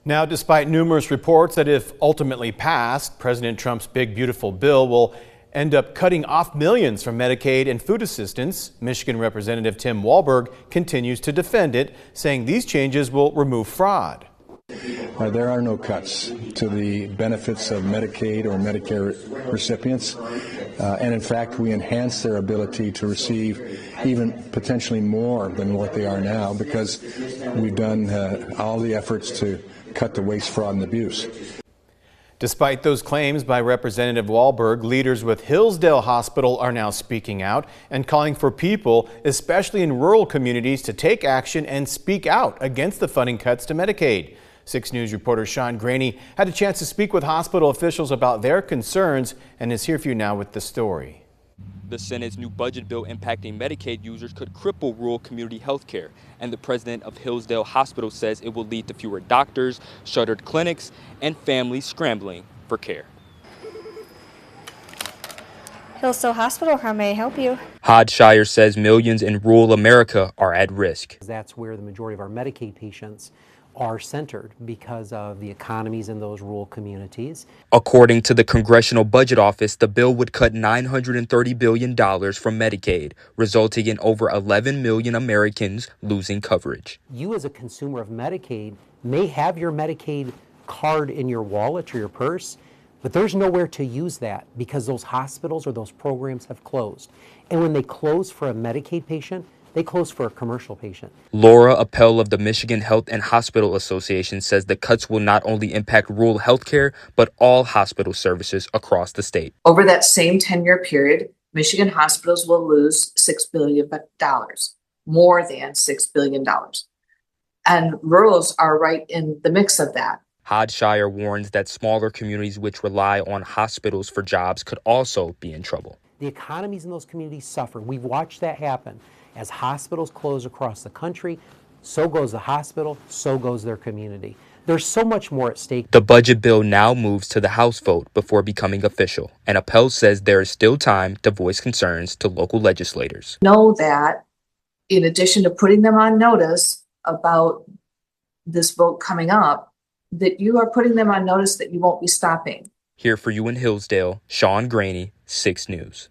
Now, despite numerous reports that if ultimately passed, President Trump's big, beautiful bill will end up cutting off millions from Medicaid and food assistance, Michigan Representative Tim Walberg continues to defend it, saying these changes will remove fraud. There are no cuts to the benefits of Medicaid or Medicare recipients. And in fact, we enhance their ability to receive even potentially more than what they are now because we've done all the efforts to cut the waste, fraud, and abuse. Despite those claims by Representative Walberg, leaders with Hillsdale Hospital are now speaking out and calling for people, especially in rural communities, to take action and speak out against the funding cuts to Medicaid. 6 News reporter Sean Graney had a chance to speak with hospital officials about their concerns and is here for you now with the story. The Senate's new budget bill impacting Medicaid users could cripple rural community health care, and the president of Hillsdale Hospital says it will lead to fewer doctors, shuttered clinics, and families scrambling for care. Hillsdale Hospital, how may I help you? Hodshire says millions in rural America are at risk. That's where the majority of our Medicaid patients are centered because of the economies in those rural communities. According to the Congressional Budget Office, the bill would cut $930 billion from Medicaid, resulting in over 11 million Americans losing coverage. You as a consumer of Medicaid may have your Medicaid card in your wallet or your purse, but there's nowhere to use that because those hospitals or those programs have closed. And when they close for a Medicaid patient, they close for a commercial patient. Laura Appel of the Michigan Health and Hospital Association says the cuts will not only impact rural health care, but all hospital services across the state. Over that same 10-year period, Michigan hospitals will lose $6 billion, more than $6 billion. And rurals are right in the mix of that. Hodshire warns that smaller communities which rely on hospitals for jobs could also be in trouble. The economies in those communities suffer. We've watched that happen. As hospitals close across the country, so goes the hospital, so goes their community. There's so much more at stake. The budget bill now moves to the House vote before becoming official, and Appel says there is still time to voice concerns to local legislators. Know that in addition to putting them on notice about this vote coming up, that you are putting them on notice that you won't be stopping. Here for you in Hillsdale, Sean Graney, 6 News.